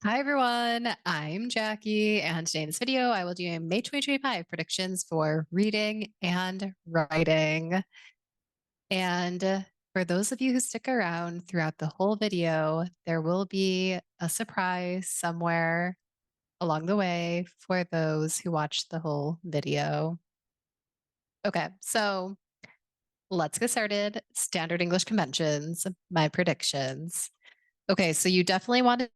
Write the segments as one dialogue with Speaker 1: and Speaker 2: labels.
Speaker 1: Hi everyone, I'm Jackie, and today in this video I will do May 2025 predictions for reading and writing. And for those of you who stick around throughout the whole video, there will be a surprise somewhere along the way for those who watch the whole video. Okay, so let's get started. Standard English conventions, my predictions. Okay, so you definitely want to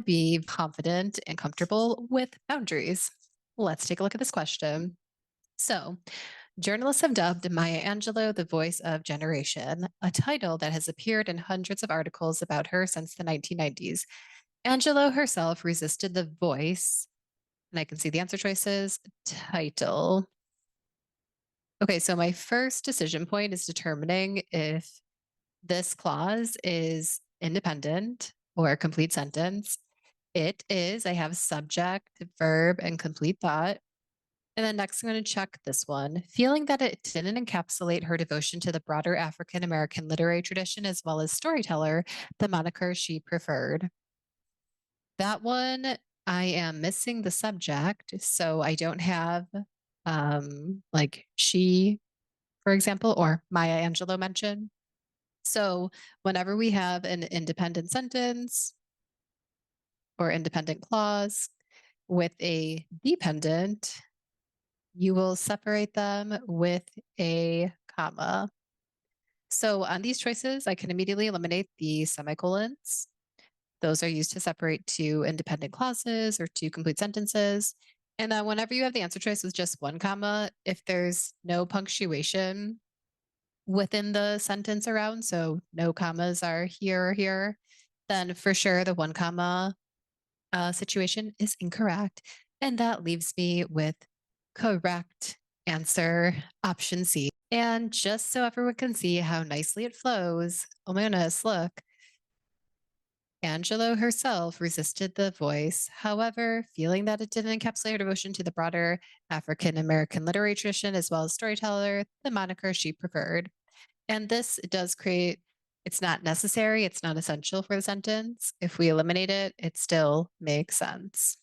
Speaker 1: be confident and comfortable with boundaries. Let's take a look at this question. So, journalists have dubbed Maya Angelou the voice of generation, a title that has appeared in hundreds of articles about her since the 1990s. Angelou herself resisted the voice, and I can see the answer choices title. Okay, so my first decision point is determining if this clause is independent or a complete sentence. It is. I have subject, verb, and complete thought. And then next, I'm going to check this one. Feeling that it didn't encapsulate her devotion to the broader African American literary tradition as well as storyteller, the moniker she preferred. That one, I am missing the subject. So I don't have like she, for example, or Maya Angelou mentioned. So whenever we have an independent sentence or independent clause with a dependent, you will separate them with a comma. So on these choices, I can immediately eliminate the semicolons. Those are used to separate two independent clauses or two complete sentences. And then whenever you have the answer choice with just one comma, if there's no punctuation within the sentence around, so no commas are here or here, then for sure the one comma situation is incorrect. And that leaves me with correct answer, option C. And just so everyone can see how nicely it flows, oh my goodness, look. Angelo herself resisted the voice. However, feeling that it didn't encapsulate her devotion to the broader African American literary tradition as well as storyteller, the moniker she preferred. And this does create, it's not necessary, it's not essential for the sentence. If we eliminate it, it still makes sense.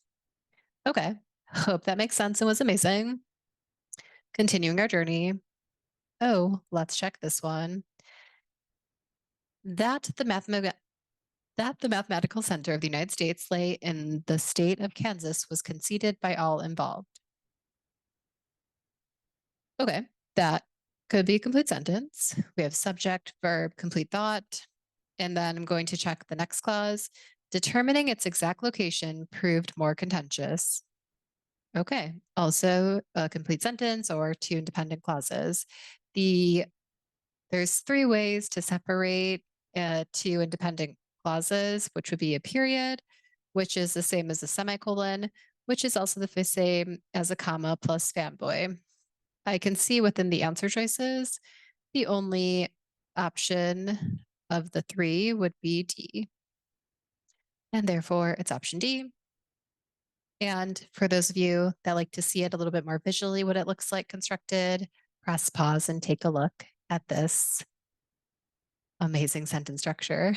Speaker 1: Okay, hope that makes sense and was amazing. Continuing our journey. Oh, let's check this one. That the mathematical center of the United States lay in the state of Kansas was conceded by all involved. Okay, that could be a complete sentence. We have subject, verb, complete thought. And then I'm going to check the next clause. Determining its exact location proved more contentious. Okay, also a complete sentence or two independent clauses. There's three ways to separate two independent clauses, which would be a period, which is the same as a semicolon, which is also the same as a comma plus fanboy. I can see within the answer choices, the only option of the three would be D. And therefore, it's option D. And for those of you that like to see it a little bit more visually, what it looks like constructed, press pause and take a look at this amazing sentence structure.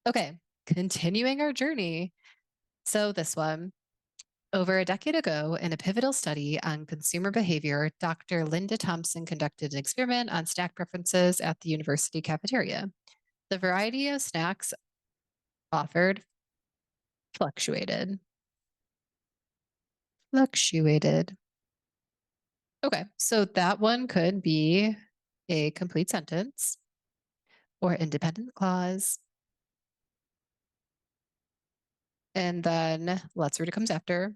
Speaker 1: Okay, continuing our journey. So this one, over a decade ago, in a pivotal study on consumer behavior, Dr. Linda Thompson conducted an experiment on snack preferences at the university cafeteria. The variety of snacks offered fluctuated. Fluctuated. Okay, so that one could be a complete sentence or independent clause. And then let's read what comes after.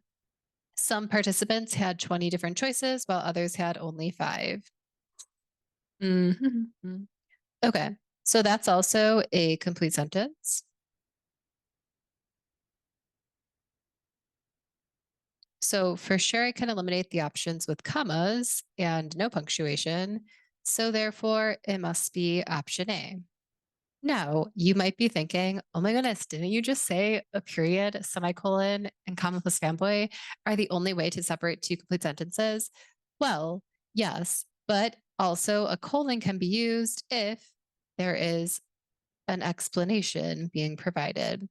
Speaker 1: Some participants had 20 different choices, while others had only 5. Mm-hmm. Okay, so that's also a complete sentence. So for sure, I can eliminate the options with commas and no punctuation. So therefore, it must be option A. Now, you might be thinking, oh my goodness, didn't you just say a period, semicolon, and comma plus fanboy are the only way to separate two complete sentences? Well, yes, but also a colon can be used if there is an explanation being provided.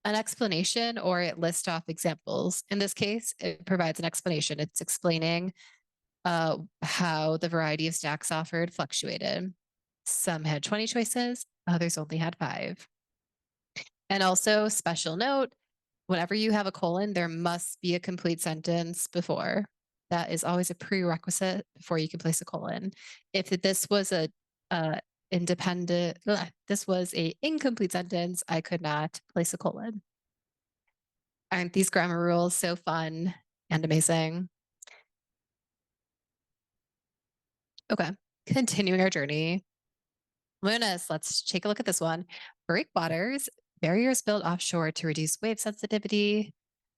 Speaker 1: An explanation, or it lists off examples. In this case, it provides an explanation. It's explaining how the variety of stacks offered fluctuated. Some had 20 choices, others only had 5. And also, special note, whenever you have a colon, there must be a complete sentence before. That is always a prerequisite before you can place a colon. If this was a this was a incomplete sentence, I could not place a colon. Aren't these grammar rules so fun and amazing? Okay, continuing our journey. Lunas, let's take a look at this one. Breakwaters, barriers built offshore to reduce wave sensitivity,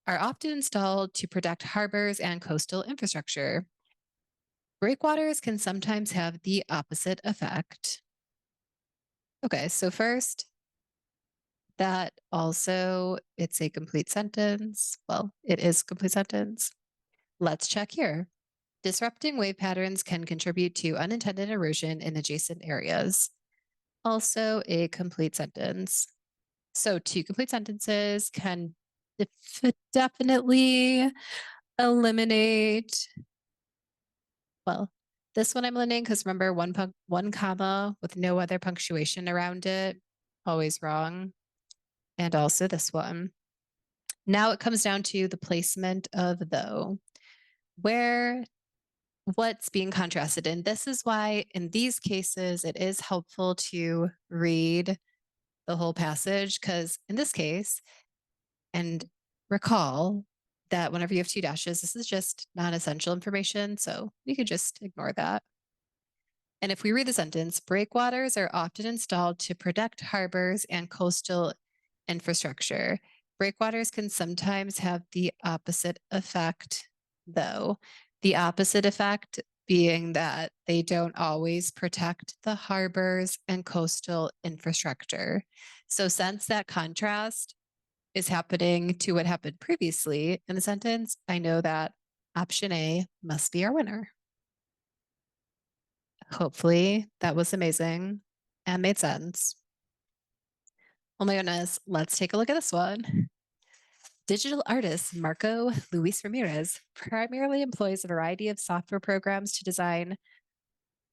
Speaker 1: are often installed to protect harbors and coastal infrastructure. Breakwaters can sometimes have the opposite effect. Okay, so first, that also, it's a complete sentence. Well, it is a complete sentence. Let's check here. Disrupting wave patterns can contribute to unintended erosion in adjacent areas. Also a complete sentence. So 2 complete sentences can definitely eliminate, well, this one I'm eliminating because remember one comma with no other punctuation around it, always wrong. And also this one. Now it comes down to the placement of though, where what's being contrasted. And this is why in these cases, it is helpful to read the whole passage, because in this case, and recall that whenever you have 2 dashes, this is just non-essential information. So we could just ignore that. And if we read the sentence, breakwaters are often installed to protect harbors and coastal infrastructure. Breakwaters can sometimes have the opposite effect, though. The opposite effect being that they don't always protect the harbors and coastal infrastructure. So, since that contrast is happening to what happened previously in the sentence, I know that option A must be our winner. Hopefully that was amazing and made sense. Oh my goodness, let's take a look at this one. Digital artist Marco Luis Ramirez primarily employs a variety of software programs to design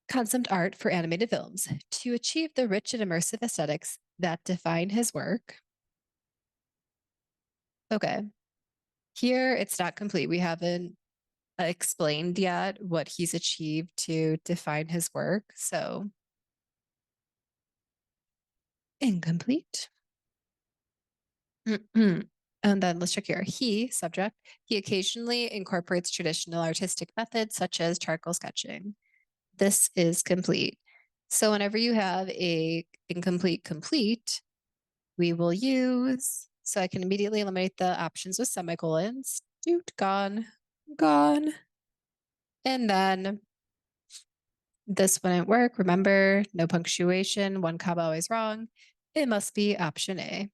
Speaker 1: concept art for animated films. To achieve the rich and immersive aesthetics that define his work. Okay, here it's not complete. We haven't explained yet what he's achieved to define his work. So incomplete. And then let's check here. Subject, he occasionally incorporates traditional artistic methods such as charcoal sketching. This is complete. So whenever you have a incomplete complete, we will use, so I can immediately eliminate the options with semicolons. Dude, gone. And then this wouldn't work. Remember, no punctuation, 1 comma always wrong. It must be option A.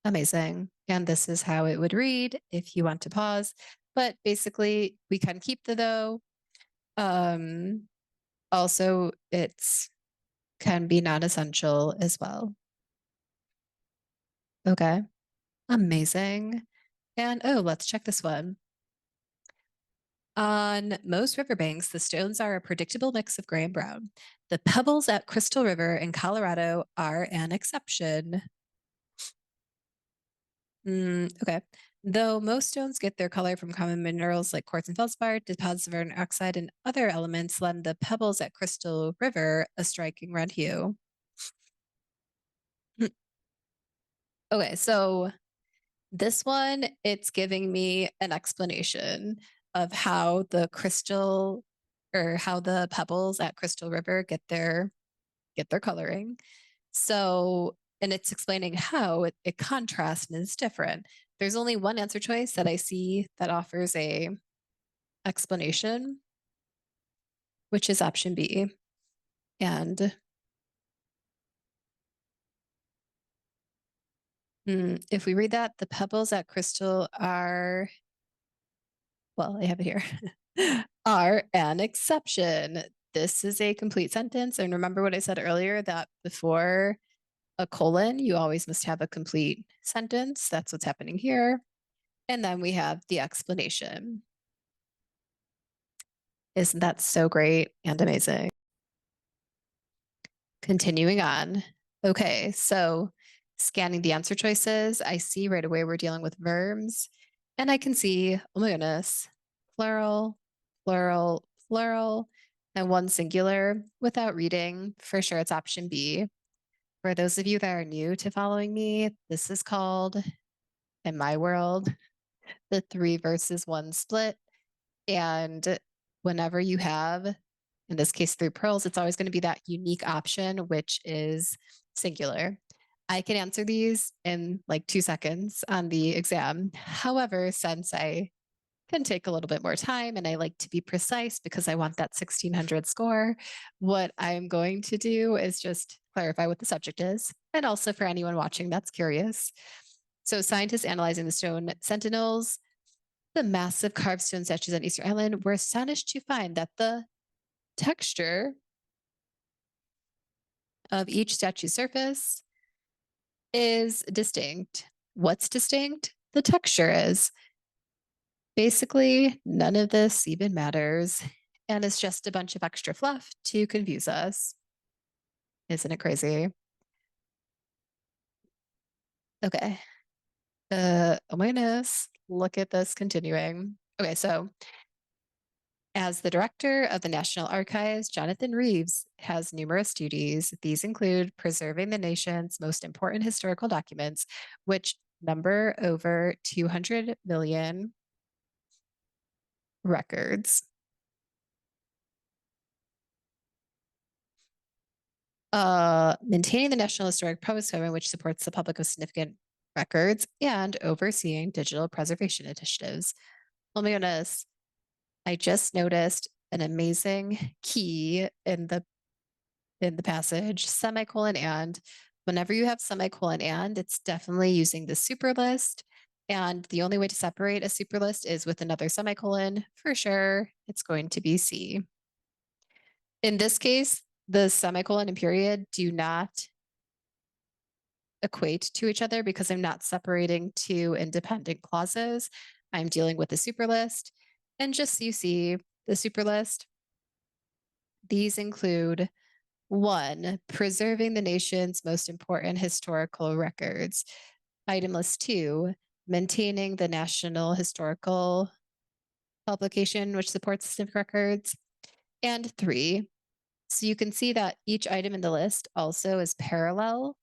Speaker 1: Amazing. And this is how it would read if you want to pause. But basically, we can keep the though. Also, it's can be non-essential as well. Okay. Amazing. And oh, let's check this one. On most riverbanks, the stones are a predictable mix of gray and brown. The pebbles at Crystal River in Colorado are an exception. Okay. Though most stones get their color from common minerals like quartz and feldspar, deposits of iron oxide and other elements lend the pebbles at Crystal River a striking red hue. Okay, so this one, it's giving me an explanation of how the crystal or how the pebbles at Crystal River get their coloring. So, and it's explaining how it contrasts and is different. There's only one answer choice that I see that offers a explanation, which is option B. And if we read that, the pebbles at Crystal are, well, I have it here, are an exception. This is a complete sentence. And remember what I said earlier that before a colon, you always must have a complete sentence. That's what's happening here. And then we have the explanation. Isn't that so great and amazing? Continuing on. Okay, so scanning the answer choices, I see right away we're dealing with verbs. And I can see, oh my goodness, plural, plural, plural, and one singular without reading. For sure, it's option B. For those of you that are new to following me, this is called, in my world, the 3 versus 1 split. And whenever you have, in this case, 3 pearls, it's always going to be that unique option, which is singular. I can answer these in like 2 seconds on the exam. However, since I can take a little bit more time and I like to be precise because I want that 1600 score, what I'm going to do is just clarify what the subject is. And also for anyone watching that's curious. So scientists analyzing the stone sentinels, the massive carved stone statues on Easter Island, were astonished to find that the texture of each statue's surface is distinct. What's distinct? The texture is. Basically, none of this even matters, and it's just a bunch of extra fluff to confuse us. Isn't it crazy? Okay. Oh my goodness. Look at this continuing. Okay, so as the director of the National Archives, Jonathan Reeves has numerous duties. These include preserving the nation's most important historical documents, which number over 200 million records. Maintaining the National Historic Public Program, which supports the public with significant records, and overseeing digital preservation initiatives. Oh my goodness. I just noticed an amazing key in the passage, semicolon and. Whenever you have semicolon and, it's definitely using the super list. And the only way to separate a super list is with another semicolon. For sure, it's going to be C. In this case, the semicolon and period do not equate to each other because I'm not separating 2 independent clauses. I'm dealing with the super list. And just so you see the super list, these include 1, preserving the nation's most important historical records. Item list 2, maintaining the National Historical Publication, which supports civic records. And 3, so you can see that each item in the list also is parallelism,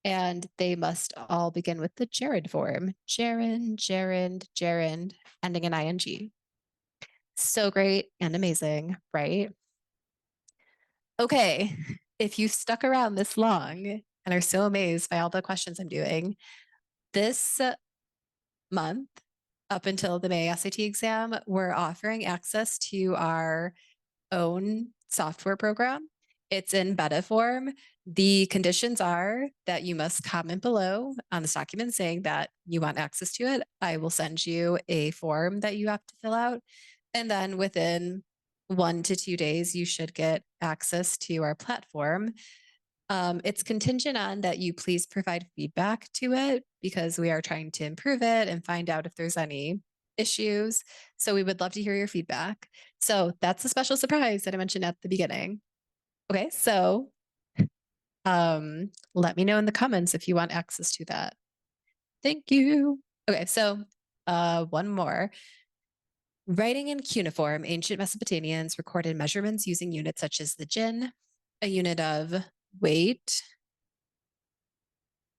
Speaker 1: and they must all begin with the gerund form. Gerund, gerund, gerund, ending in ing. So great and amazing, right? Okay, if you stuck around this long and are so amazed by all the questions I'm doing, this month, up until the May SAT exam, we're offering access to our own software program. It's in beta form. The conditions are that you must comment below on this document saying that you want access to it. I will send you a form that you have to fill out. And then within 1 to 2 days, you should get access to our platform. It's contingent on that you please provide feedback to it because we are trying to improve it and find out if there's any issues. So we would love to hear your feedback. So that's a special surprise that I mentioned at the beginning. Okay, so let me know in the comments if you want access to that. Thank you. Okay, so one more. Writing in cuneiform, ancient Mesopotamians recorded measurements using units such as the jin, a unit of weight.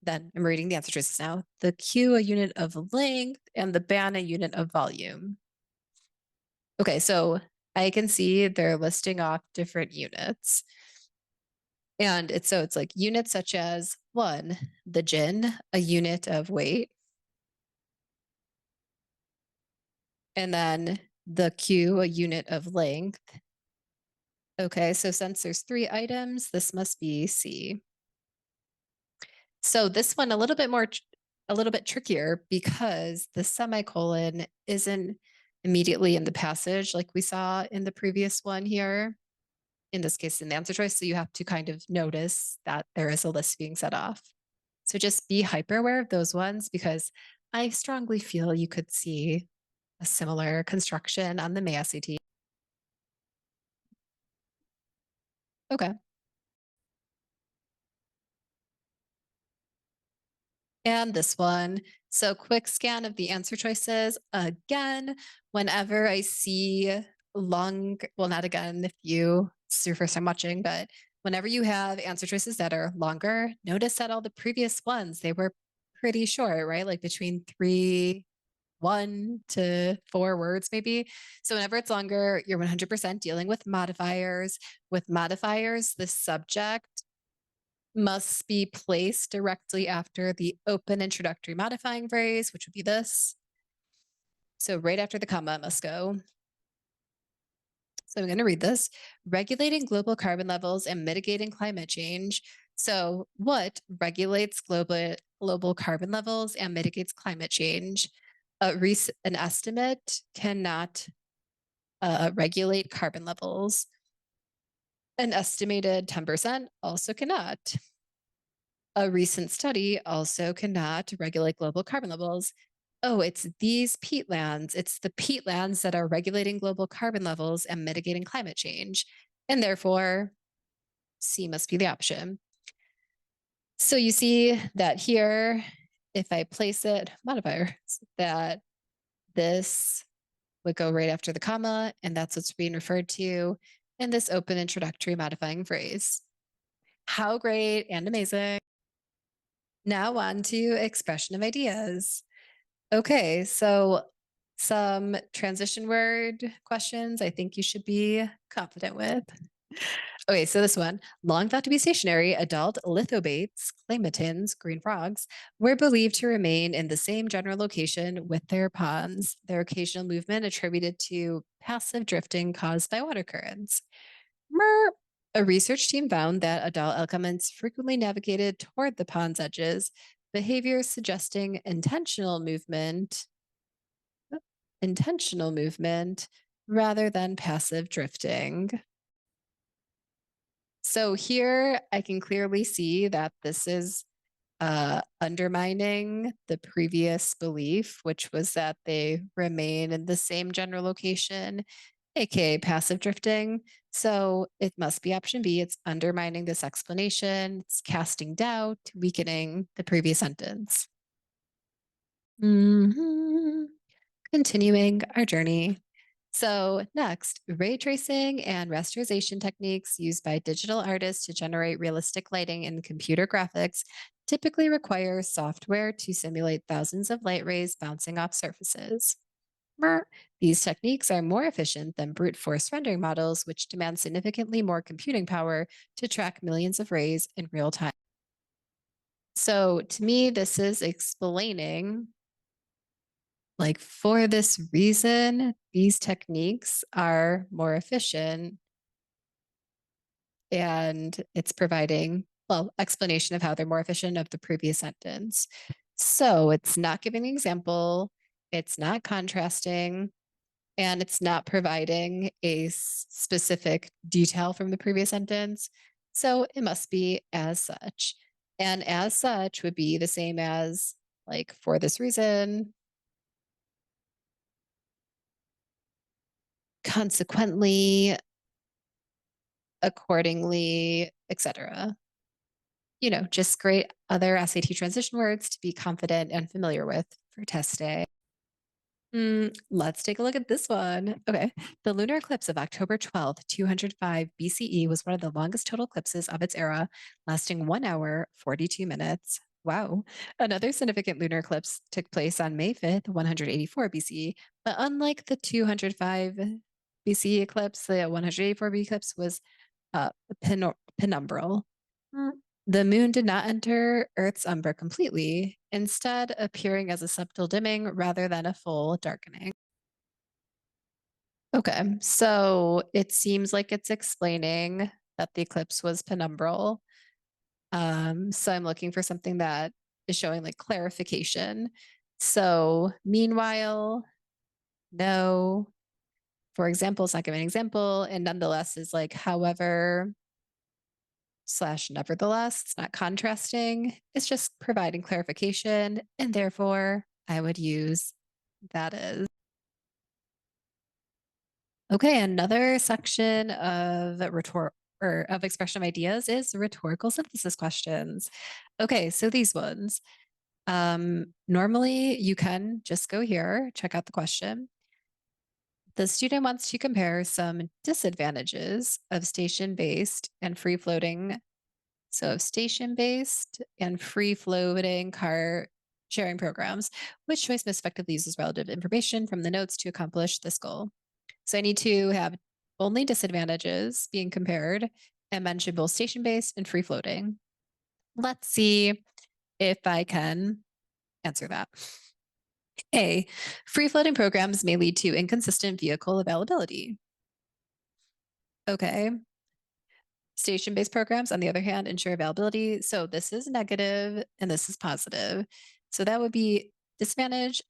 Speaker 1: Then I'm reading the answer choices now. The Q, a unit of length, and the ban, a unit of volume. Okay, so I can see they're listing off different units. And it's like units such as 1, the jin, a unit of weight. And then the Q, a unit of length. Okay, so since there's 3 items, this must be C. So this one a little bit trickier because the semicolon isn't immediately in the passage like we saw in the previous one here. in this case in the answer choice. So you have to kind of notice that there is a list being set off. So just be hyper aware of those ones because I strongly feel you could see a similar construction on the May SAT. Okay. And this one. So quick scan of the answer choices. Again, whenever I see long, well, not again, if it's your first time watching, but whenever you have answer choices that are longer, notice that all the previous ones, they were pretty short, right? Like between 1 to 4 words, maybe. So whenever it's longer, you're 100% dealing with modifiers. With modifiers, the subject must be placed directly after the open introductory modifying phrase, which would be this. So right after the comma, it must go. So I'm going to read this. Regulating global carbon levels and mitigating climate change. So what regulates global carbon levels and mitigates climate change? An estimate cannot regulate carbon levels. An estimated 10% also cannot. A recent study also cannot regulate global carbon levels. Oh, it's these peatlands. It's the peatlands that are regulating global carbon levels and mitigating climate change. And therefore, C must be the option. So you see that here, if I place it, modifier, that this would go right after the comma, and that's what's being referred to in this open introductory modifying phrase. How great and amazing. Now on to expression of ideas. Okay, so some transition word questions I think you should be confident with. Okay, so this one, long thought to be stationary, adult lithobates, clamatins, green frogs, were believed to remain in the same general location with their ponds, their occasional movement attributed to passive drifting caused by water currents. Mer. A research team found that adult alcaments frequently navigated toward the pond's edges, behavior suggesting intentional movement rather than passive drifting. So here I can clearly see that this is undermining the previous belief, which was that they remain in the same general location, aka passive drifting. So it must be option B. It's undermining this explanation. It's casting doubt, weakening the previous sentence. Continuing our journey. So next, ray tracing and rasterization techniques used by digital artists to generate realistic lighting in computer graphics typically require software to simulate thousands of light rays bouncing off surfaces. These techniques are more efficient than brute force rendering models, which demand significantly more computing power to track millions of rays in real time. So to me, this is explaining, like, for this reason, these techniques are more efficient, and it's providing, well, explanation of how they're more efficient of the previous sentence. So it's not giving an example, it's not contrasting, and it's not providing a specific detail from the previous sentence. So it must be as such. And as such would be the same as, like, for this reason, consequently, accordingly, etc. Just great other SAT transition words to be confident and familiar with for test day. Let's take a look at this one. Okay. The lunar eclipse of October 12th, 205 BCE was one of the longest total eclipses of its era, lasting 1 hour, 42 minutes. Wow. Another significant lunar eclipse took place on May 5th, 184 BCE, but unlike the 205 BCE eclipse, the 184 BCE eclipse was penumbral. The moon did not enter Earth's umbra completely, instead appearing as a subtle dimming rather than a full darkening. Okay, so it seems like it's explaining that the eclipse was penumbral. So I'm looking for something that is showing like clarification. So meanwhile, no. for example, it's not giving an example, and nonetheless is like however slash nevertheless. It's not contrasting. It's just providing clarification, and therefore I would use that is. Okay, another section of rhetoric or of expression of ideas is rhetorical synthesis questions. Okay, so these ones. Normally you can just go here, check out the question. The student wants to compare some disadvantages of station-based and free-floating. So of station-based and free-floating car sharing programs. Which choice most effectively uses relative information from the notes to accomplish this goal? So I need to have only disadvantages being compared and mention both station-based and free-floating. Let's see if I can answer that. A, free-floating programs may lead to inconsistent vehicle availability. Okay. Station-based programs, on the other hand, ensure availability. So this is negative and this is positive. So that would be disadvantage,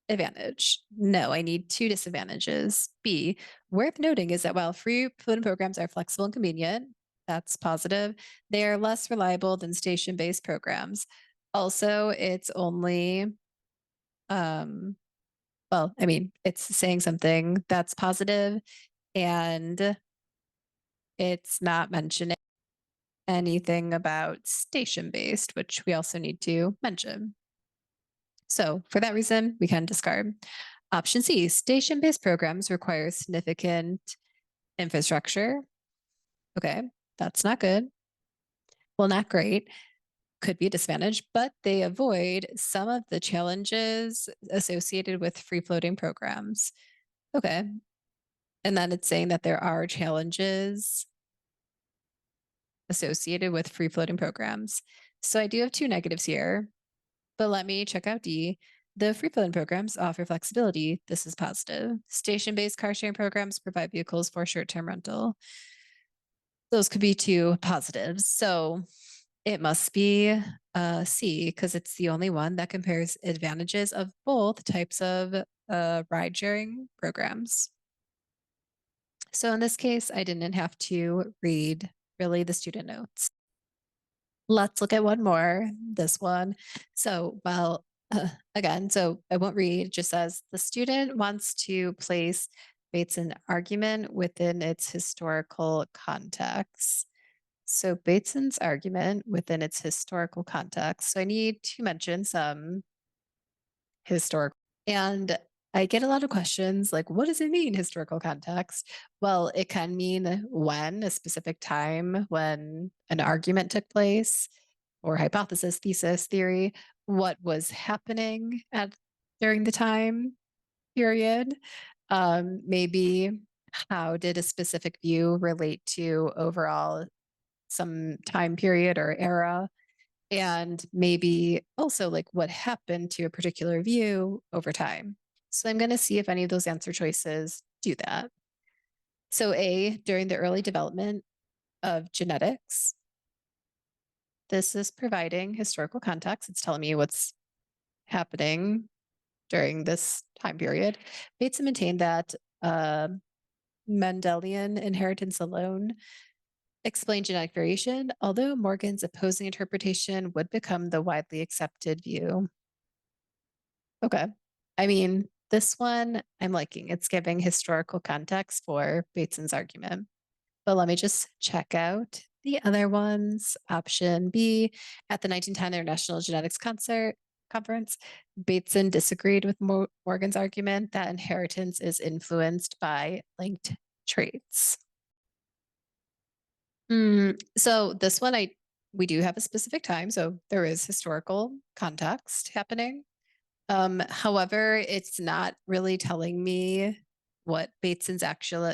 Speaker 1: advantage. No, I need two disadvantages. B, worth noting is that while free floating programs are flexible and convenient, that's positive, they are less reliable than station-based programs. Also, it's only, well, I mean, it's saying something that's positive and it's not mentioning anything about station-based, which we also need to mention. So for that reason, we can discard. Option C, station-based programs require significant infrastructure. Okay, that's not good. Well, not great. Could be a disadvantage, but they avoid some of the challenges associated with free-floating programs. Okay. And then it's saying that there are challenges associated with free-floating programs. So I do have two negatives here. But let me check out D. The free floating programs offer flexibility. This is positive. Station-based car sharing programs provide vehicles for short-term rental. Those could be two positives. So it must be C because it's the only one that compares advantages of both types of ride sharing programs. So in this case, I didn't have to read really the student notes. Let's look at one more, this one. So, well, again, so I won't read, it just says the student wants to place Bateson argument within its historical context. So Bateson's argument within its historical context. So I need to mention some historical. And I get a lot of questions like, what does it mean, historical context? Well, it can mean when, a specific time when an argument took place, or hypothesis, thesis, theory, what was happening at during the time period. Maybe how did a specific view relate to overall some time period or era? And maybe also like what happened to a particular view over time. So I'm going to see if any of those answer choices do that. So A, during the early development of genetics, this is providing historical context. It's telling me what's happening during this time period. Bateson maintained that Mendelian inheritance alone explained genetic variation, although Morgan's opposing interpretation would become the widely accepted view. Okay. I mean, this one I'm liking. It's giving historical context for Bateson's argument. But let me just check out the other ones. Option B, at the 1910 International Genetics Conference, Bateson disagreed with Morgan's argument that inheritance is influenced by linked traits. So this one, we do have a specific time, so there is historical context happening. However, it's not really telling me what Bateson's actual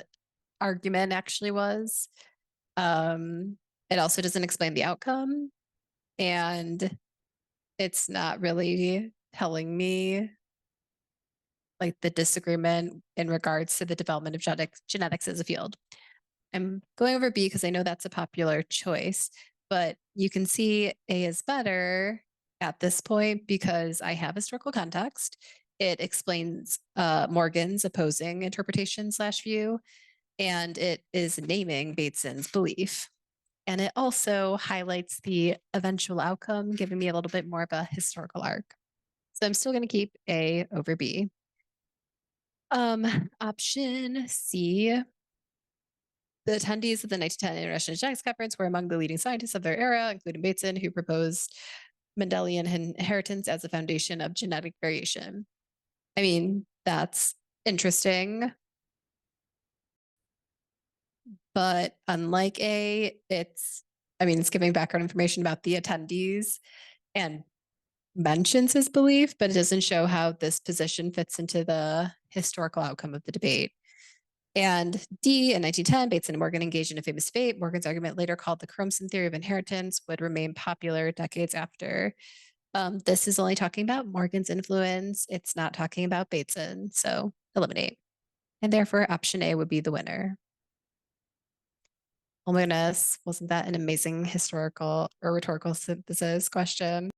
Speaker 1: argument actually was. It also doesn't explain the outcome, and it's not really telling me like the disagreement in regards to the development of genetics as a field. I'm going over B because I know that's a popular choice, but you can see A is better at this point because I have historical context. it explains Morgan's opposing interpretation slash view, and it is naming Bateson's belief. And it also highlights the eventual outcome, giving me a little bit more of a historical arc. So I'm still going to keep A over B. Option C. The attendees of the 1910 International Genetics Conference were among the leading scientists of their era, including Bateson, who proposed Mendelian inheritance as the foundation of genetic variation. I mean, that's interesting. But unlike A, it's giving background information about the attendees and mentions his belief, but it doesn't show how this position fits into the historical outcome of the debate. And D, in 1910, Bateson and Morgan engaged in a famous debate. Morgan's argument, later called the chromosome theory of inheritance, would remain popular decades after. This is only talking about Morgan's influence. It's not talking about Bateson, so eliminate. And therefore, option A would be the winner. Oh my goodness, wasn't that an amazing historical or rhetorical synthesis question?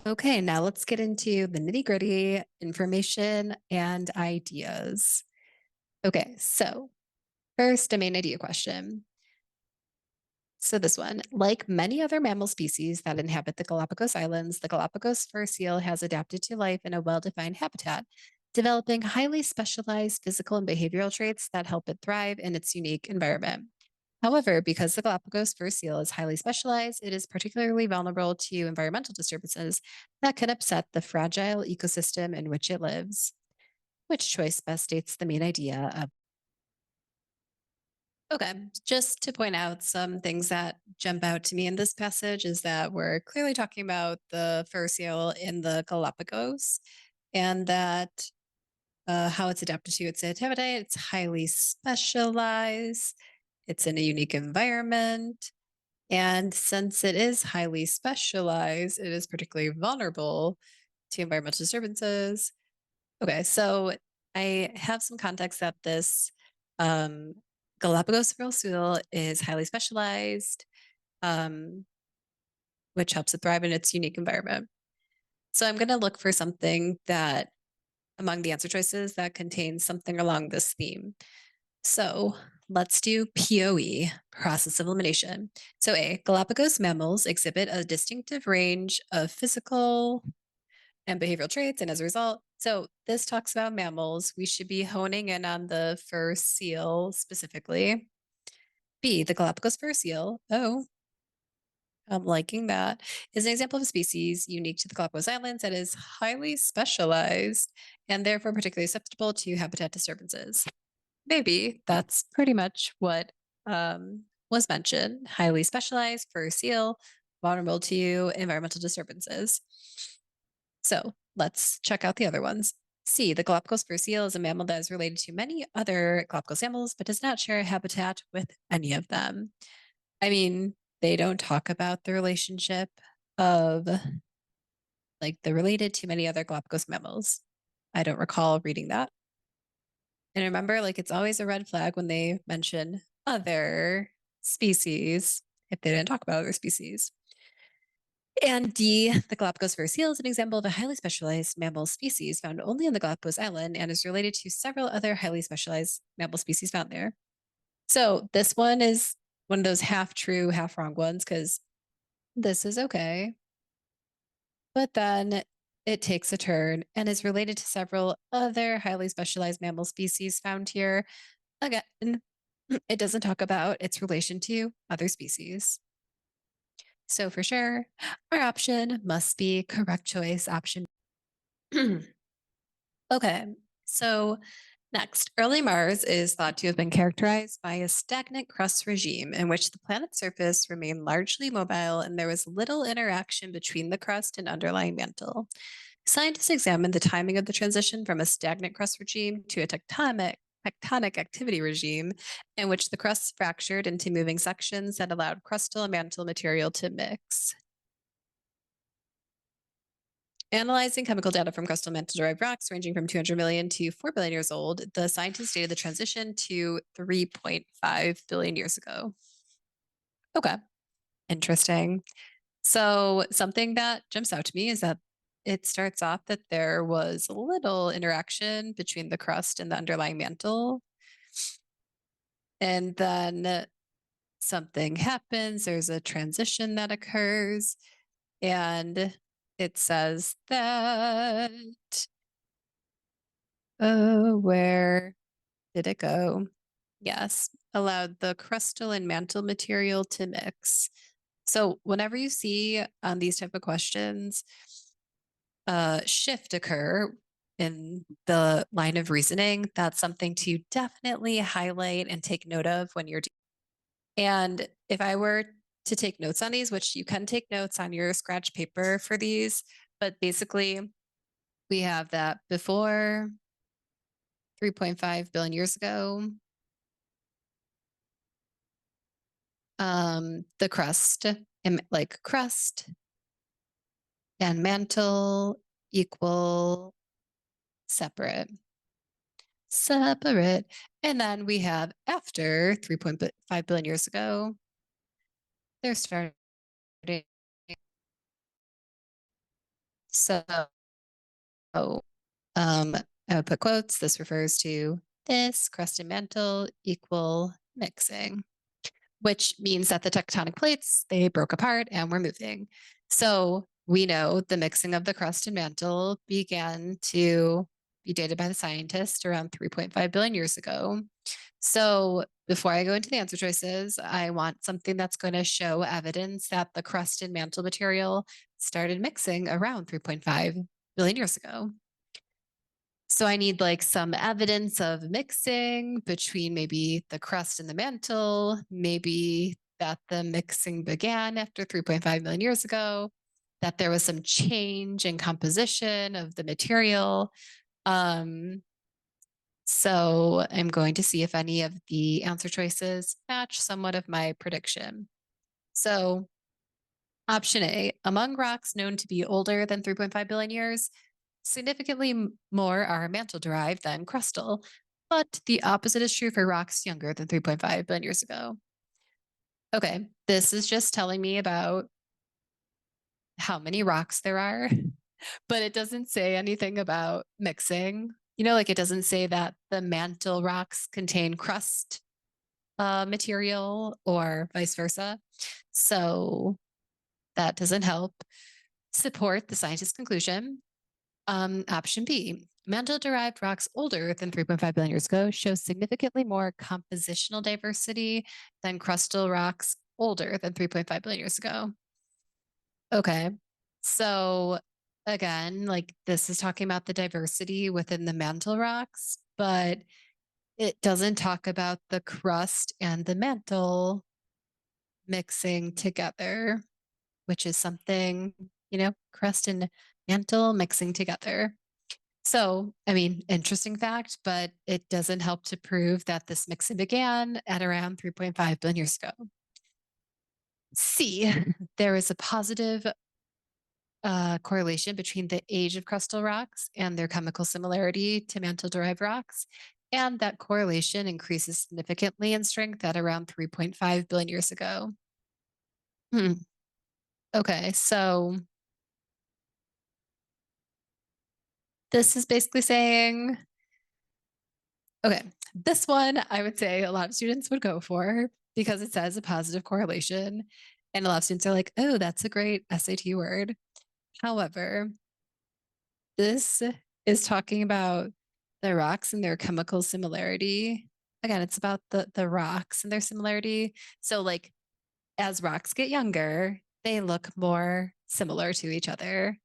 Speaker 1: Okay, now let's get into the nitty gritty information and ideas. Okay, so first, a main idea question. So this one, like many other mammal species that inhabit the Galapagos Islands, the Galapagos fur seal has adapted to life in a well-defined habitat, developing highly specialized physical and behavioral traits that help it thrive in its unique environment. However, because the Galapagos fur seal is highly specialized, it is particularly vulnerable to environmental disturbances that can upset the fragile ecosystem in which it lives. Which choice best states the main idea of? Okay, just to point out some things that jump out to me in this passage is that we're clearly talking about the fur seal in the Galapagos and that how it's adapted to its habitat. It's highly specialized, it's in a unique environment. And since it is highly specialized, it is particularly vulnerable to environmental disturbances. Okay, so I have some context that this um, Galapagos fur seal is highly specialized, um, which helps it thrive in its unique environment. So I'm going to look for something that among the answer choices that contains something along this theme. So let's do POE, process of elimination. So A, Galapagos mammals exhibit a distinctive range of physical and behavioral traits. And as a result, so this talks about mammals. We should be honing in on the fur seal specifically. B, the Galapagos fur seal. Oh, I'm liking that. Is an example of a species unique to the Galapagos Islands that is highly specialized and therefore particularly susceptible to habitat disturbances. Maybe that's pretty much what was mentioned. Highly specialized fur seal, vulnerable to environmental disturbances. So let's check out the other ones. C, the Galapagos fur seal is a mammal that is related to many other Galapagos mammals, but does not share a habitat with any of them. I mean, they don't talk about the relationship of like the related to many other Galapagos mammals. I don't recall reading that. And remember, like it's always a red flag when they mention other species if they didn't talk about other species. And D, the Galapagos fur seal is an example of a highly specialized mammal species found only on the Galapagos Island and is related to several other highly specialized mammal species found there. So this one is one of those half true, half wrong ones because this is okay. But then it takes a turn and is related to several other highly specialized mammal species found here. Again, it doesn't talk about its relation to other species. So for sure, our option must be correct choice option. Okay, so next, early Mars is thought to have been characterized by a stagnant crust regime in which the planet's surface remained largely mobile and there was little interaction between the crust and underlying mantle. Scientists examined the timing of the transition from a stagnant crust regime to a tectonic activity regime in which the crust fractured into moving sections that allowed crustal and mantle material to mix. Analyzing chemical data from crustal mantle-derived rocks ranging from 200 million to 4 billion years old, the scientists dated the transition to 3.5 billion years ago. Okay, interesting. So something that jumps out to me is that it starts off that there was a little interaction between the crust and the underlying mantle. And then something happens, there's a transition that occurs, and it says that, where did it go? Yes, allowed the crustal and mantle material to mix. So whenever you see on these type of questions shift occur in the line of reasoning, that's something to definitely highlight and take note of when you're. And if I were to take notes on these, which you can take notes on your scratch paper for these, but basically we have that before 3.5 billion years ago, the crust, like crust and mantle equal separate. Separate. And then we have after 3.5 billion years ago, they're starting. So I would put quotes. This refers to this crust and mantle equal mixing, which means that the tectonic plates, they broke apart and were moving. So we know the mixing of the crust and mantle began to be dated by the scientists around 3.5 billion years ago. So before I go into the answer choices, I want something that's going to show evidence that the crust and mantle material started mixing around 3.5 billion years ago. So I need like some evidence of mixing between maybe the crust and the mantle, maybe that the mixing began after 3.5 million years ago, that there was some change in composition of the material. So I'm going to see if any of the answer choices match somewhat of my prediction. So option A, among rocks known to be older than 3.5 billion years, significantly more are mantle derived than crustal, but the opposite is true for rocks younger than 3.5 billion years ago. Okay, this is just telling me about how many rocks there are, but it doesn't say anything about mixing. You know, like it doesn't say that the mantle rocks contain crust material or vice versa. So that doesn't help support the scientist's conclusion. Option B, mantle-derived rocks older than 3.5 billion years ago show significantly more compositional diversity than crustal rocks older than 3.5 billion years ago. Okay, so again, like this is talking about the diversity within the mantle rocks, but it doesn't talk about the crust and the mantle mixing together, which is something, crust and mantle mixing together. So, I mean, interesting fact, but it doesn't help to prove that this mixing began at around 3.5 billion years ago. C, there is a positive correlation between the age of crustal rocks and their chemical similarity to mantle-derived rocks, and that correlation increases significantly in strength at around 3.5 billion years ago. Okay, so this is basically saying, okay, this one I would say a lot of students would go for because it says a positive correlation. And a lot of students are like, oh, that's a great SAT word. However, this is talking about the rocks and their chemical similarity. Again, it's about the rocks and their similarity. So like as rocks get younger, they look more similar to each other.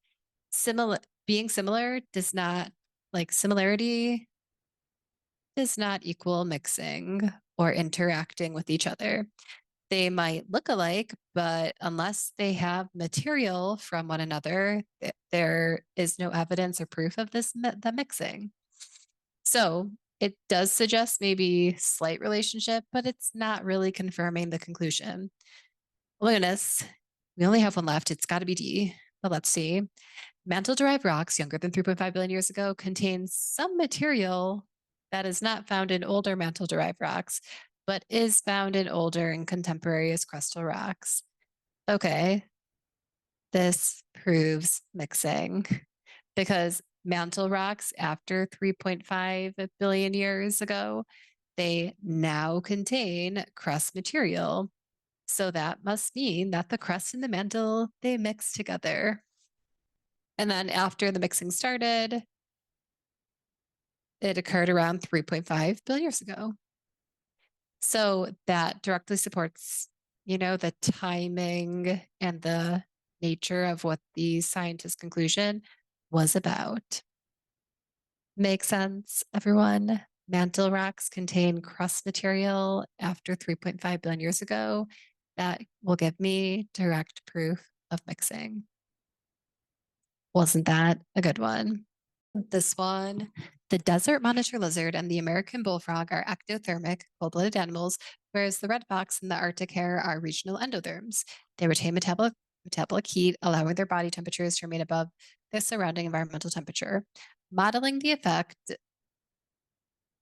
Speaker 1: Being similar does not, like similarity does not equal mixing or interacting with each other. They might look alike, but unless they have material from one another, there is no evidence or proof of the mixing. So it does suggest maybe slight relationship, but it's not really confirming the conclusion. Lunas, we only have one left. It's got to be D, but let's see. Mantle-derived rocks younger than 3.5 billion years ago contain some material that is not found in older mantle-derived rocks, but is found in older and contemporaneous crustal rocks. Okay, this proves mixing. because mantle rocks after 3.5 billion years ago, they now contain crust material. So that must mean that the crust and the mantle, they mix together. And then after the mixing started, it occurred around 3.5 billion years ago. So that directly supports, the timing and the nature of what the scientist conclusion was about. Make sense, everyone? Mantle rocks contain crust material after 3.5 billion years ago. That will give me direct proof of mixing. Wasn't that a good one? This one, the desert monitor lizard and the American bullfrog are ectothermic, cold-blooded animals, whereas the red fox and the Arctic hare are regional endotherms. They retain metabolic heat, allowing their body temperatures to remain above their surrounding environmental temperature. Modeling the effect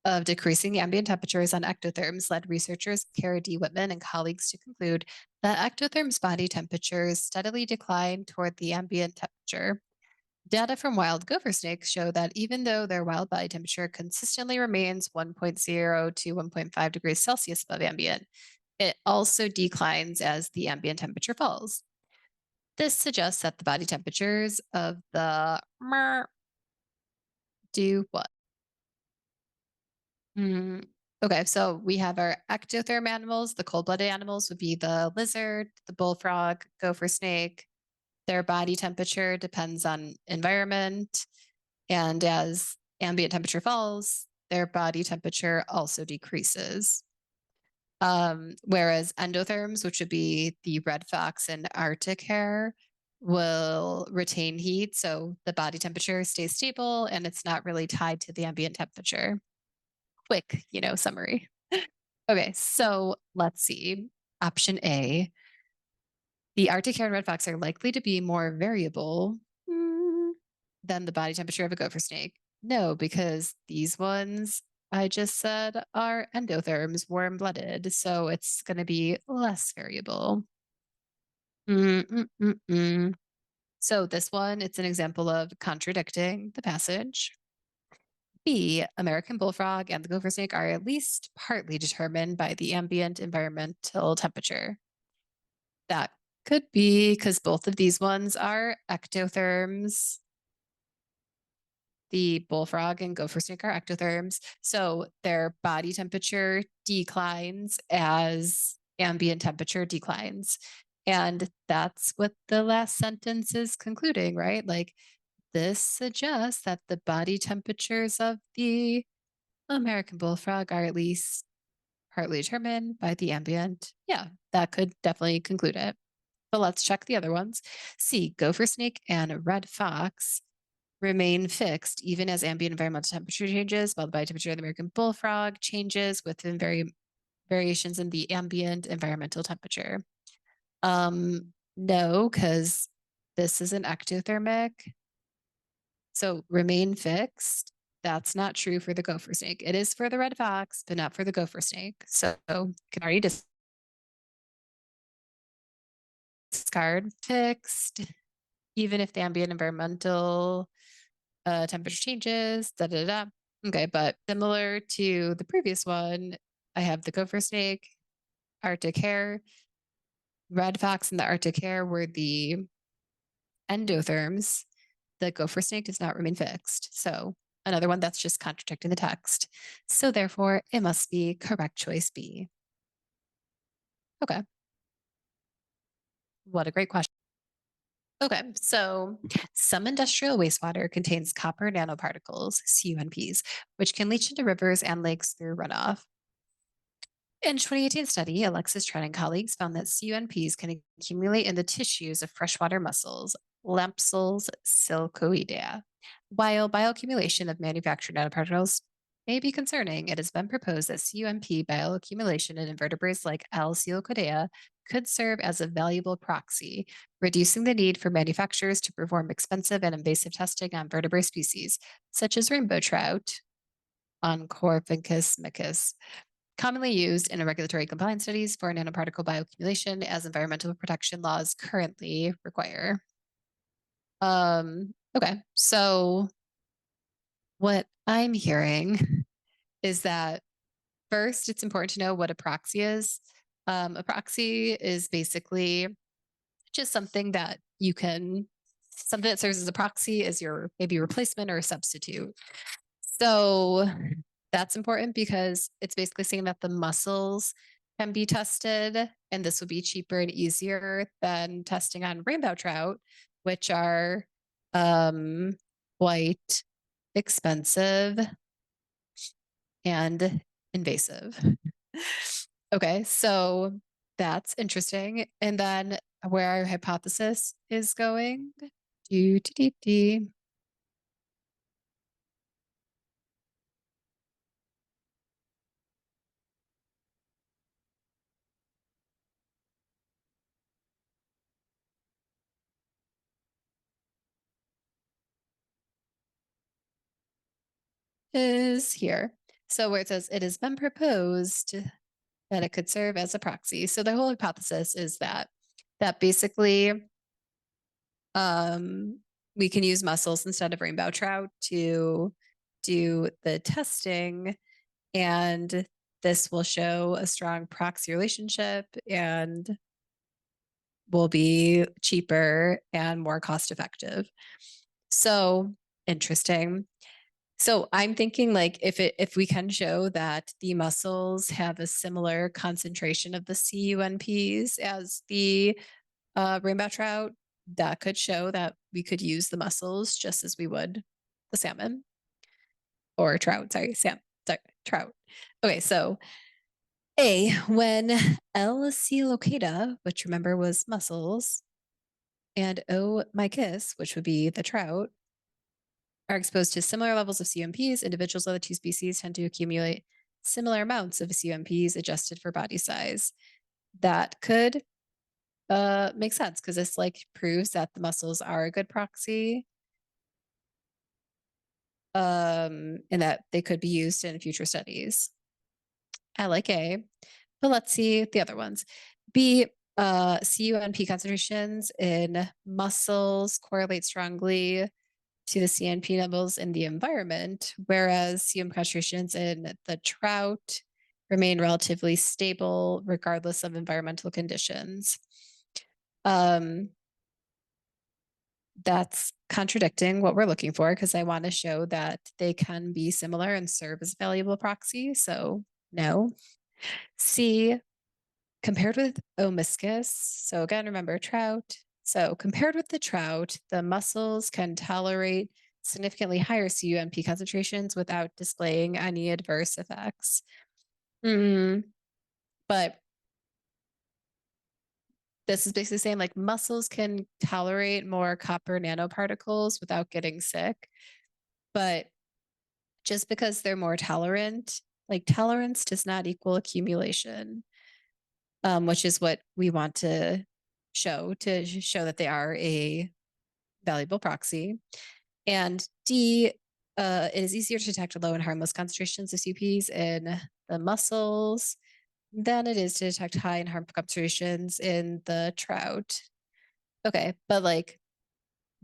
Speaker 1: of decreasing ambient temperatures on ectotherms led researchers Kara D. Whitman and colleagues to conclude that ectotherms' body temperatures steadily decline toward the ambient temperature. Data from wild gopher snakes show that even though their wild body temperature consistently remains 1.0 to 1.5 degrees Celsius above ambient, it also declines as the ambient temperature falls. This suggests that the body temperatures of the do what? Okay, so we have our ectotherm animals. The cold-blooded animals would be the lizard, the bullfrog, gopher snake. Their body temperature depends on environment. And as ambient temperature falls, their body temperature also decreases. Whereas endotherms, which would be the red fox and Arctic hare, will retain heat. So the body temperature stays stable and it's not really tied to the ambient temperature. Quick, summary. Okay, so let's see. Option A, the Arctic hare and red fox are likely to be more variable than the body temperature of a gopher snake. No, because these ones I just said are endotherms, warm blooded. So it's going to be less variable. So this one, it's an example of contradicting the passage. B, American bullfrog and the gopher snake are at least partly determined by the ambient environmental temperature. That could be because both of these ones are ectotherms. The bullfrog and gopher snake are ectotherms. So their body temperature declines as ambient temperature declines. And that's what the last sentence is concluding, right? Like this suggests that the body temperatures of the American bullfrog are at least partly determined by the ambient. Yeah, that could definitely conclude it. But let's check the other ones. C, gopher snake and red fox remain fixed even as ambient environmental temperature changes, while the body temperature of the American bullfrog changes with variations in the ambient environmental temperature. No, because this is an ectothermic. So remain fixed. That's not true for the gopher snake. It is for the red fox, but not for the gopher snake. So you can already discard fixed, even if the ambient environmental temperature changes, Okay, but similar to the previous one, I have the gopher snake, Arctic hare, red fox, and the Arctic hare were the endotherms. The gopher snake does not remain fixed. So another one that's just contradicting the text. So therefore, it must be correct choice B. Okay. What a great question. Okay, so some industrial wastewater contains copper nanoparticles, CUNPs, which can leach into rivers and lakes through runoff. In a 2018 study, Alexis Tren and colleagues found that CUNPs can accumulate in the tissues of freshwater mussels, Lampsals silcoidea. While bioaccumulation of manufactured nanoparticles may be concerning, it has been proposed that CUNP bioaccumulation in invertebrates like L. silcoidea could serve as a valuable proxy, reducing the need for manufacturers to perform expensive and invasive testing on vertebrate species, such as rainbow trout, Oncorhynchus micus, commonly used in regulatory compliance studies for nanoparticle bioaccumulation as environmental protection laws currently require. Okay. So what I'm hearing is that first, it's important to know what a proxy is. A proxy is basically just something that serves as a proxy is your maybe replacement or a substitute. So that's important because it's basically saying that the muscles can be tested, and this would be cheaper and easier than testing on rainbow trout, which are um, quite expensive and invasive. Okay, so that's interesting. And then where our hypothesis is going do, do, do, do, is here. So where it says it has been proposed that it could serve as a proxy. So the whole hypothesis is that basically um, we can use mussels instead of rainbow trout to do the testing, and this will show a strong proxy relationship and will be cheaper and more cost effective. So interesting. So I'm thinking like if we can show that the mussels have a similar concentration of the CUNPs as the rainbow trout, that could show that we could use the mussels just as we would the salmon or trout. Sorry, trout. Okay, so A, when L. C. locata, which remember was mussels, and O. micus, which would be the trout, are exposed to similar levels of CMPs, individuals of the two species tend to accumulate similar amounts of CMPs adjusted for body size. That could make sense because this like proves that the muscles are a good proxy, and that they could be used in future studies. I like A, but let's see the other ones. B, CUNP concentrations in muscles correlate strongly to the CNP levels in the environment, whereas CM concentrations in the trout remain relatively stable regardless of environmental conditions. Um, that's contradicting what we're looking for because I want to show that they can be similar and serve as valuable proxy. So no. C, compared with Omiscus, so again, remember trout. So compared with the trout, the mussels can tolerate significantly higher CUMP concentrations without displaying any adverse effects. But this is basically saying like mussels can tolerate more copper nanoparticles without getting sick. But just because they're more tolerant, like tolerance does not equal accumulation, which is what we want to show that they are a valuable proxy. And D, it is easier to detect low and harmless concentrations of CPs in the mussels than it is to detect high and harmful concentrations in the trout. Okay, but like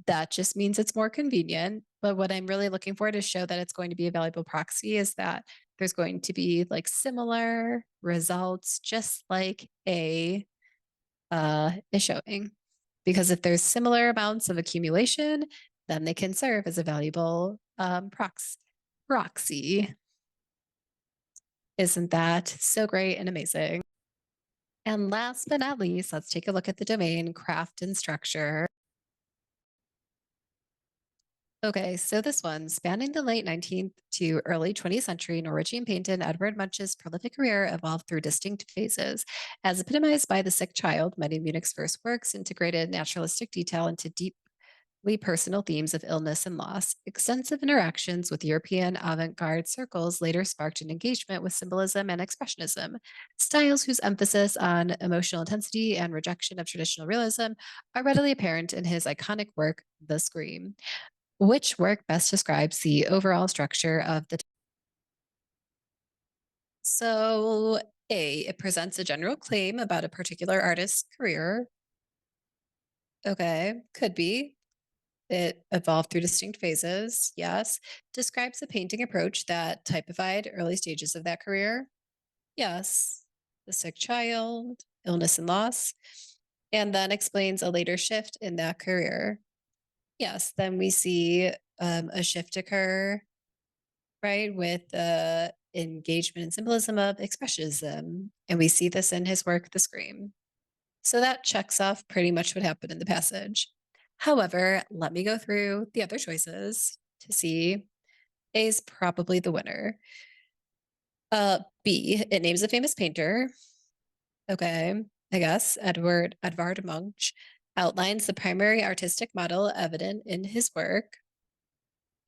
Speaker 1: that just means it's more convenient. But what I'm really looking for to show that it's going to be a valuable proxy is that there's going to be like similar results, just like A is showing. Because if there's similar amounts of accumulation, then they can serve as a valuable proxy. Isn't that so great and amazing? And last but not least, let's take a look at the domain craft and structure. Okay, so this one, spanning the late 19th to early 20th century, Norwegian painter Edvard Munch's prolific career evolved through distinct phases. As epitomized by The Sick Child, many of Munich's first works integrated naturalistic detail into deeply personal themes of illness and loss. Extensive interactions with European avant-garde circles later sparked an engagement with symbolism and expressionism, styles whose emphasis on emotional intensity and rejection of traditional realism are readily apparent in his iconic work, The Scream. Which work best describes the overall structure of the? So, A, it presents a general claim about a particular artist's career. Okay, could be. It evolved through distinct phases, yes. Describes a painting approach that typified early stages of that career, yes. The sick child, illness and loss, and then explains a later shift in that career. Yes, then we see a shift occur, right, with the engagement and symbolism of expressionism. And we see this in his work, The Scream. So that checks off pretty much what happened in the passage. However, let me go through the other choices to see. A is probably the winner. B, it names a famous painter. Okay, I guess Edvard Munch outlines the primary artistic model evident in his work,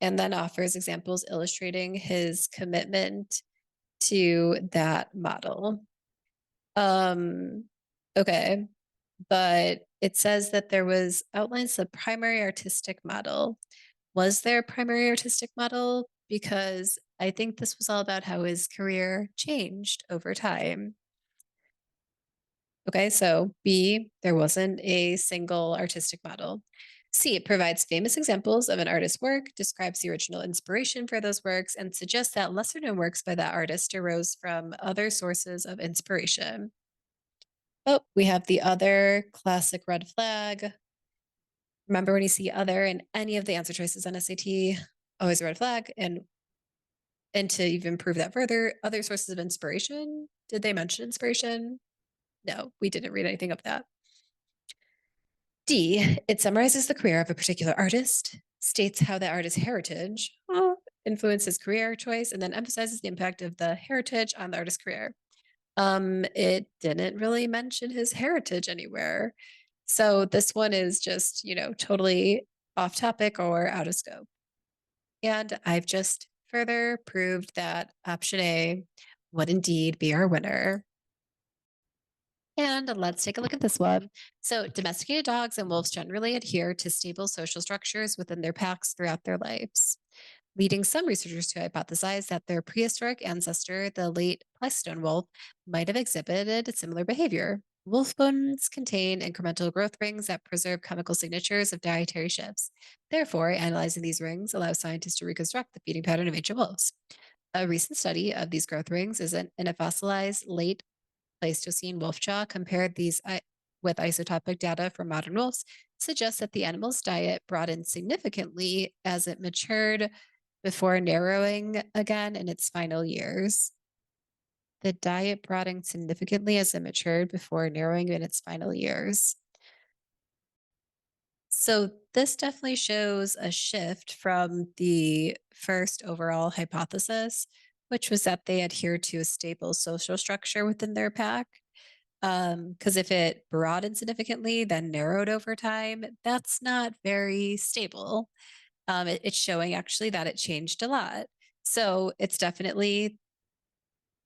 Speaker 1: and then offers examples illustrating his commitment to that model. Um, okay, but it says that there was outlines the primary artistic model. Was there a primary artistic model? Because I think this was all about how his career changed over time. Okay, so B, there wasn't a single artistic model. C, it provides famous examples of an artist's work, describes the original inspiration for those works, and suggests that lesser known works by that artist arose from other sources of inspiration. Oh, we have the other classic red flag. Remember when you see other in any of the answer choices on SAT, always a red flag. And to even prove that further, other sources of inspiration. Did they mention inspiration? No, we didn't read anything of that. D, it summarizes the career of a particular artist, states how that artist's heritage influenced his career choice, and then emphasizes the impact of the heritage on the artist's career. It didn't really mention his heritage anywhere. So this one is just, totally off topic or out of scope. And I've just further proved that option A would indeed be our winner. And let's take a look at this one. So, domesticated dogs and wolves generally adhere to stable social structures within their packs throughout their lives, leading some researchers to hypothesize that their prehistoric ancestor, the late Pleistocene wolf, might have exhibited similar behavior. Wolf bones contain incremental growth rings that preserve chemical signatures of dietary shifts. Therefore, analyzing these rings allows scientists to reconstruct the feeding pattern of ancient wolves. A recent study of these growth rings is in a fossilized late Pleistocene wolf jaw compared these with isotopic data from modern wolves suggests that the animal's diet broadened significantly as it matured before narrowing again in its final years. The diet broadened significantly as it matured before narrowing in its final years. So this definitely shows a shift from the first overall hypothesis, which was that they adhere to a stable social structure within their pack. Because if it broadened significantly, then narrowed over time, that's not very stable. It's showing actually that it changed a lot. So it's definitely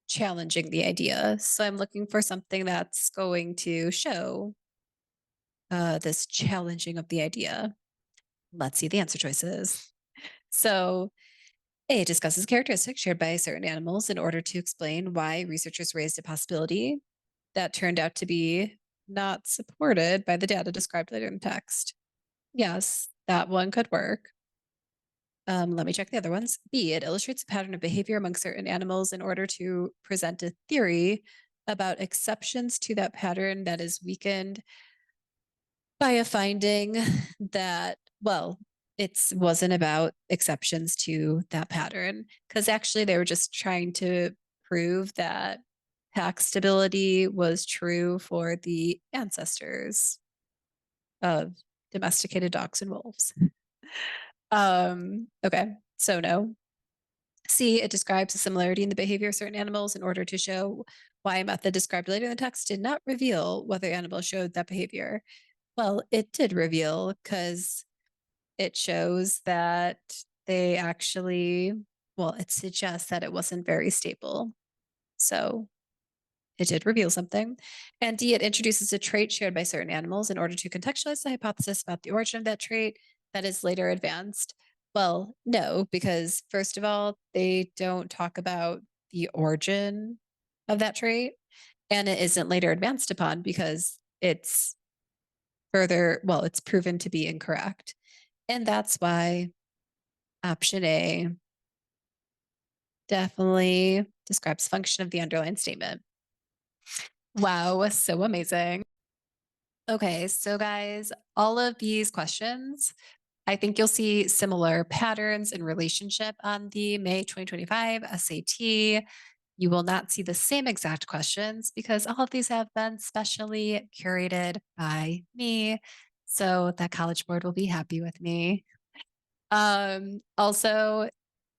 Speaker 1: challenging the idea. So I'm looking for something that's going to show this challenging of the idea. Let's see the answer choices. So A discusses characteristics shared by certain animals in order to explain why researchers raised a possibility that turned out to be not supported by the data described later in the text. Yes, that one could work. Let me check the other ones. B, it illustrates a pattern of behavior among certain animals in order to present a theory about exceptions to that pattern that is weakened by a finding that, well, it wasn't about exceptions to that pattern, because actually they were just trying to prove that pack stability was true for the ancestors of domesticated dogs and wolves. Okay, so no. C, it describes a similarity in the behavior of certain animals in order to show why a method described later in the text did not reveal whether animals showed that behavior. Well, it did reveal because it shows that they actually, well, it suggests that it wasn't very stable. So it did reveal something. And D, it introduces a trait shared by certain animals in order to contextualize the hypothesis about the origin of that trait that is later advanced. Well, no, because first of all, they don't talk about the origin of that trait. And it isn't later advanced upon because it's further, well, it's proven to be incorrect. And that's why option A definitely describes function of the underlying statement. Wow, so amazing. Okay, so guys, all of these questions, I think you'll see similar patterns in relationship on the May 2025 SAT. You will not see the same exact questions because all of these have been specially curated by me. So that College Board will be happy with me. Also,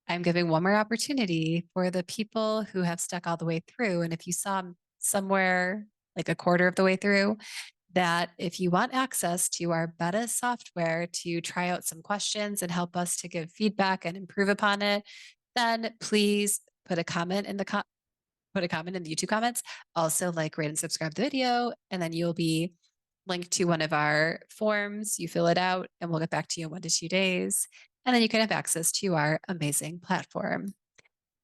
Speaker 1: I'm giving one more opportunity for the people who have stuck all the way through. And if you saw somewhere like a quarter of the way through, that if you want access to our beta software to try out some questions and help us to give feedback and improve upon it, then please put a comment in the put a comment in the YouTube comments. Also, like, rate, and subscribe the video, and then you'll be linked to one of our forms. You fill it out, and we'll get back to you in 1 to 2 days. And then you can have access to our amazing platform.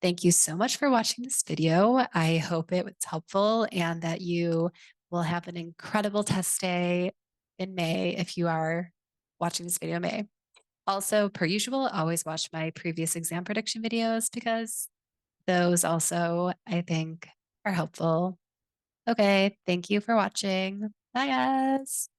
Speaker 1: Thank you so much for watching this video. I hope it was helpful and that you will have an incredible test day in May if you are watching this video in May. Also, per usual, always watch my previous exam prediction videos because those also, I think, are helpful. Okay, thank you for watching. Bye, guys.